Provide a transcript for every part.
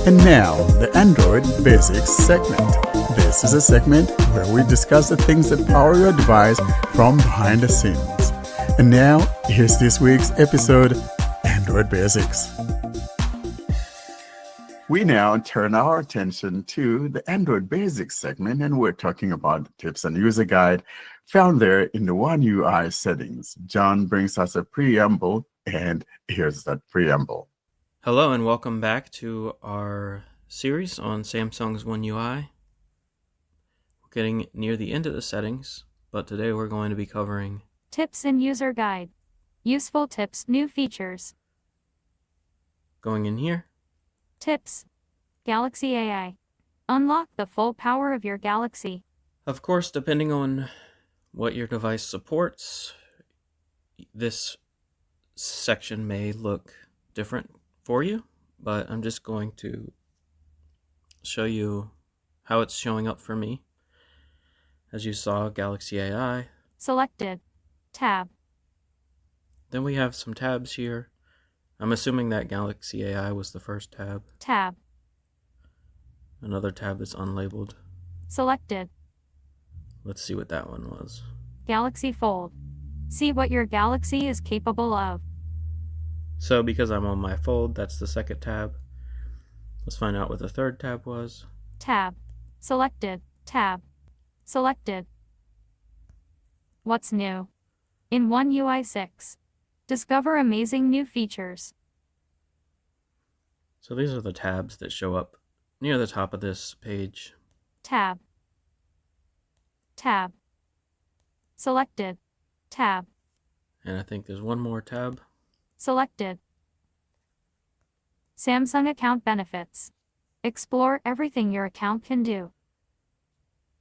And now, the Android Basics segment. This is a segment where we discuss the things that power your device from behind the scenes. And now, here's this week's episode, Android Basics. We now turn our attention to the Android Basics segment, and we're talking about the tips and user guide found there in the One UI settings. John brings us a preamble, and here's that preamble. Hello and welcome back to our series on Samsung's One UI. We're getting near the end of the settings, but today we're going to be covering Tips and User Guide. Useful tips, new features. going in here. Tips. Galaxy AI. Unlock the full power of your Galaxy. Of course, depending on what your device supports, this section may look different for you, but I'm just going to show you how it's showing up for me. As you saw, Galaxy AI. Selected. Tab. Then we have some tabs here. I'm assuming that Galaxy AI was the first tab. Tab. Another tab is unlabeled. Selected. Let's see what that one was. Galaxy Fold. See what your Galaxy is capable of. So because I'm on my Fold, that's the second tab. Let's find out what the third tab was. Tab. Selected. Tab. Selected. What's new? In One UI 6. Discover amazing new features. So these are the tabs that show up near the top of this page. Tab. Tab. Selected. Tab. And I think there's one more tab. Selected. Samsung Account Benefits. Explore everything your account can do.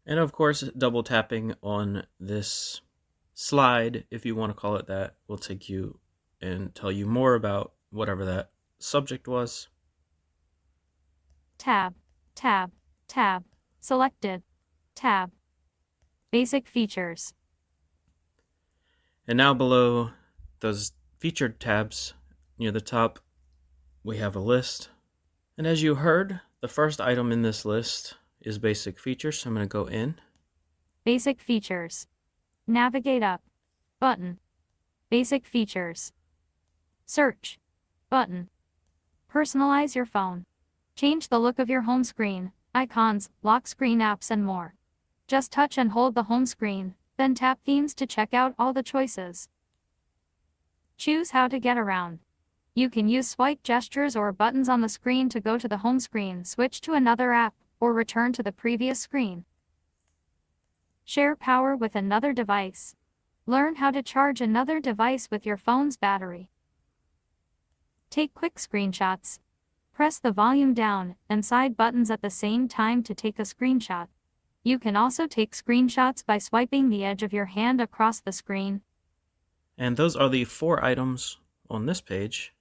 And of course, double tapping on this slide, if you want to call it that, will take you and tell you more about whatever that subject was. Tab. Tab. Tab. Selected. Tab. Basic features. And now below those featured tabs, near the top, we have a list. And as you heard, the first item in this list is basic features, so I'm going to go in. Basic features. Navigate up. Button. Basic features. Search. Button. Personalize your phone. Change the look of your home screen, icons, lock screen apps and more. Just touch and hold the home screen, then tap themes to check out all the choices. Choose how to get around. You can use swipe gestures or buttons on the screen to go to the home screen, switch to another app, or return to the previous screen. Share power with another device. Learn how to charge another device with your phone's battery. Take quick screenshots. Press the volume down and side buttons at the same time to take a screenshot. You can also take screenshots by swiping the edge of your hand across the screen. And those are the 4 items on this page.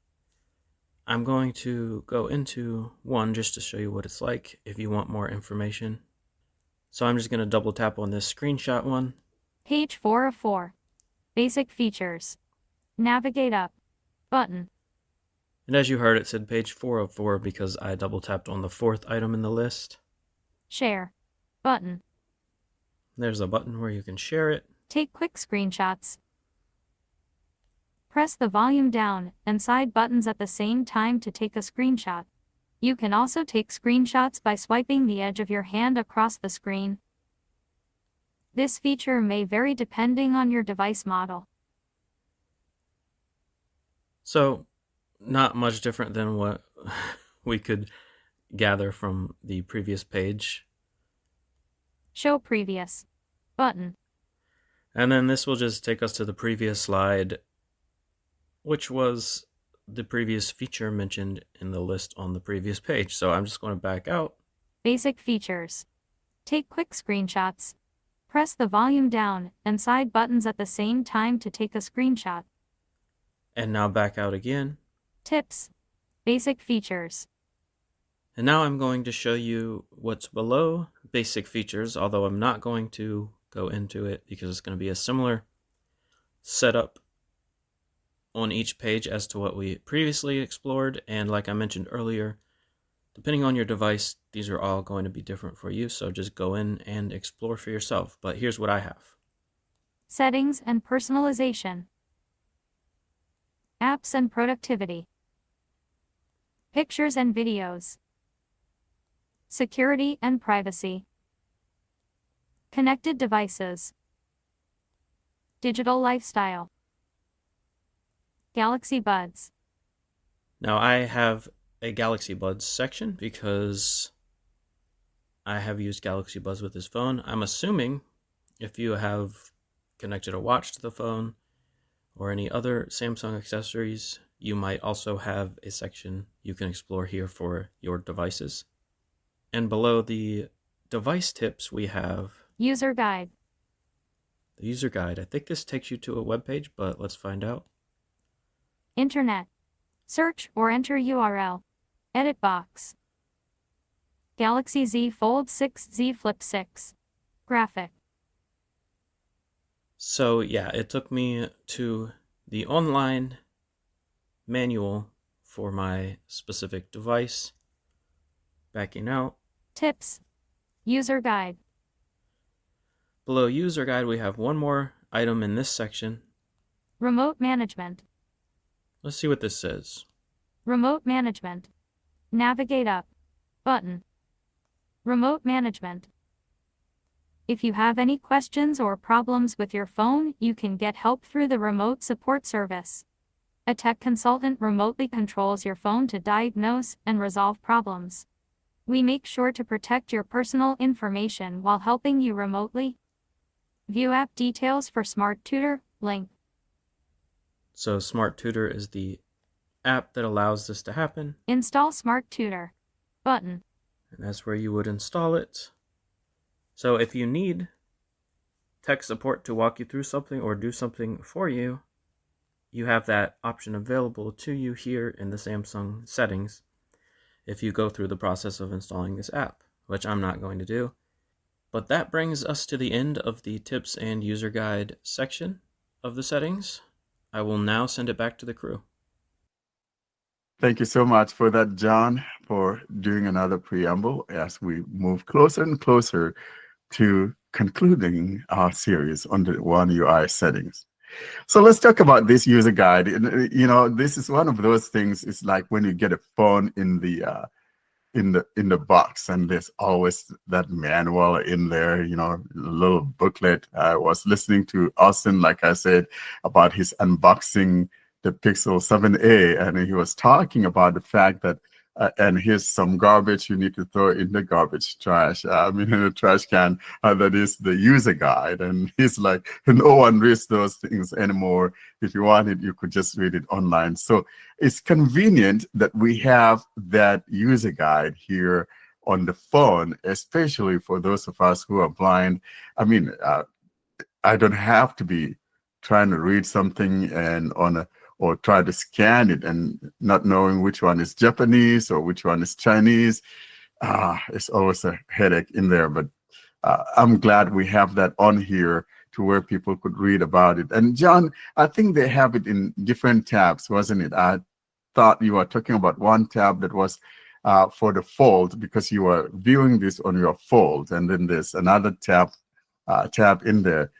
I'm going to go into one just to show you what it's like if you want more information. So I'm just going to double tap on this screenshot one. Page 4 of 4. Basic features. Navigate up. Button. And as you heard, it said page 4 of 4 because I double tapped on the 4th item in the list. Share. Button. There's a button where you can share it. Take quick screenshots. Press the volume down and side buttons at the same time to take a screenshot. You can also take screenshots by swiping the edge of your hand across the screen. This feature may vary depending on your device model. So, not much different than what we could gather from the previous page. Show previous. Button. And then this will just take us to the previous slide, which was the previous feature mentioned in the list on the previous page. So I'm just going to back out. Basic features. Take quick screenshots. Press the volume down and side buttons at the same time to take a screenshot. And now back out again. Tips. Basic features. And now I'm going to show you what's below basic features, although I'm not going to go into it because it's going to be a similar setup on each page as to what we previously explored. And like I mentioned earlier, Depending on your device, these are all going to be different for you, so just go in and explore for yourself. But here's what I have. Settings and personalization. Apps and productivity. Pictures and videos. Security and privacy. Connected devices. Digital lifestyle. Galaxy Buds. Now I have a Galaxy Buds section because I have used Galaxy Buds with this phone. I'm assuming if you have connected a watch to the phone or any other Samsung accessories, you might also have a section you can explore here for your devices. And below the device tips, we have User guide. the user guide. I think this takes you to a web page, but let's find out. Internet. Search or enter URL. Edit box. Galaxy Z Fold 6 Z Flip 6. Graphic. So yeah, it took me to the online manual for my specific device. Backing out. Tips. User guide. Below user guide, we have one more item in this section. Remote management. Let's see what this says. Remote management. Navigate up. Button. Remote management. If you have any questions or problems with your phone, you can get help through the remote support service. A tech consultant remotely controls your phone to diagnose and resolve problems. We make sure to protect your personal information while helping you remotely. View app details for Smart Tutor, link. So Smart Tutor is the app that allows this to happen, Install Smart Tutor. Button. and that's where you would install it. So if you need tech support to walk you through something or do something for you, you have that option available to you here in the Samsung settings if you go through the process of installing this app, which I'm not going to do. But that brings us to the end of the tips and user guide section of the settings. I will now send it back to the crew. Thank you so much for that, John, for doing another preamble as we move closer and closer to concluding our series on the One UI settings. So let's talk about this user guide. And, you know, this is one of those things. It's like when you get a phone in the box, and there's always that manual in there, you know, a little booklet. I was listening to Austin, like I said, about his unboxing the Pixel 7a, and he was talking about the fact that and here's some garbage you need to throw in the garbage trash. In the trash can. That is the user guide. And he's like, no one reads those things anymore. If you want it, you could just read it online. So it's convenient that we have that user guide here on the phone, especially for those of us who are blind. I don't have to be trying to read something and or try to scan it and not knowing which one is Japanese or which one is Chinese. It's always a headache in there, but I'm glad we have that on here to where people could read about it. And John, I think they have it in different tabs, wasn't it? I thought you were talking about one tab that was for the Fold, because you were viewing this on your Fold, and then there's another tab in there.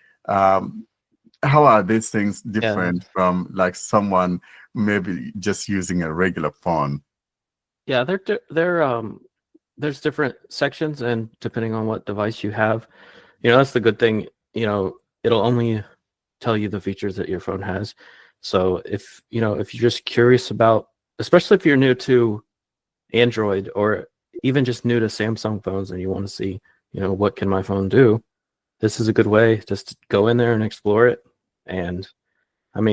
How are these things different from like someone maybe just using a regular phone? Yeah, there's different sections, and depending on what device you have, that's the good thing. It'll only tell you the features that your phone has. So if you're just curious about, especially if you're new to Android or even just new to Samsung phones and you want to see, what can my phone do, this is a good way just to go in there and explore it. And I'm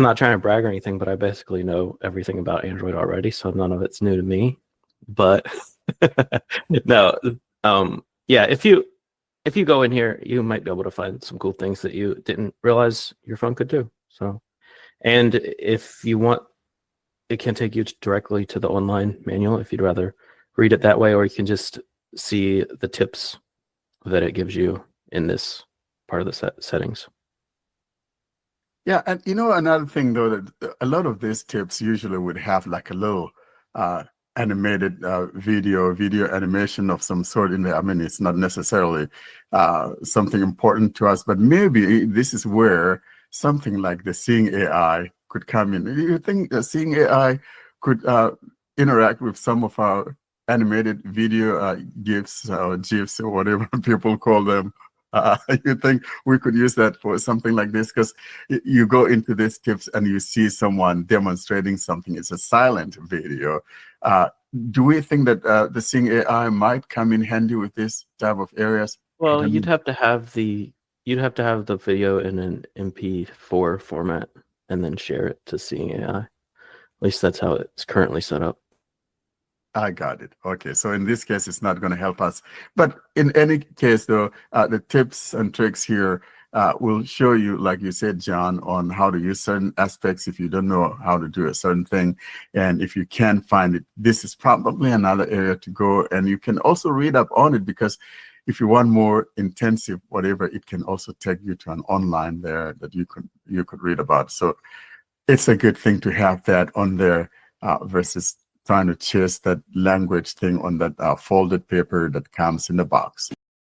not trying to brag or anything, but I basically know everything about Android already, so none of it's new to me. But no, if you go in here, you might be able to find some cool things that you didn't realize your phone could do. So, and if you want, it can take you directly to the online manual if you'd rather read it that way, or you can just see the tips that it gives you in this part of the settings. Yeah, and another thing though, that a lot of these tips usually would have like a little animated video animation of some sort in there. I mean, it's not necessarily something important to us, but maybe this is where something like the Seeing AI could come in. Do you think the Seeing AI could interact with some of our animated video GIFs or GIFs or whatever people call them? You think we could use that for something like this? Because you go into these tips and you see someone demonstrating something. It's a silent video. Do we think that the Seeing AI might come in handy with this type of areas? Well, you'd have to have the video in an MP4 format and then share it to Seeing AI. At least that's how it's currently set up. I got it. Okay, so in this case, it's not going to help us. But in any case, though, the tips and tricks here will show you, like you said, John, on how to use certain aspects if you don't know how to do a certain thing. And if you can't find it, this is probably another area to go. And you can also read up on it, because if you want more intensive whatever, it can also take you to an online there that you could read about. So it's a good thing to have that on there versus trying to chase that language thing on that folded paper that comes in the box.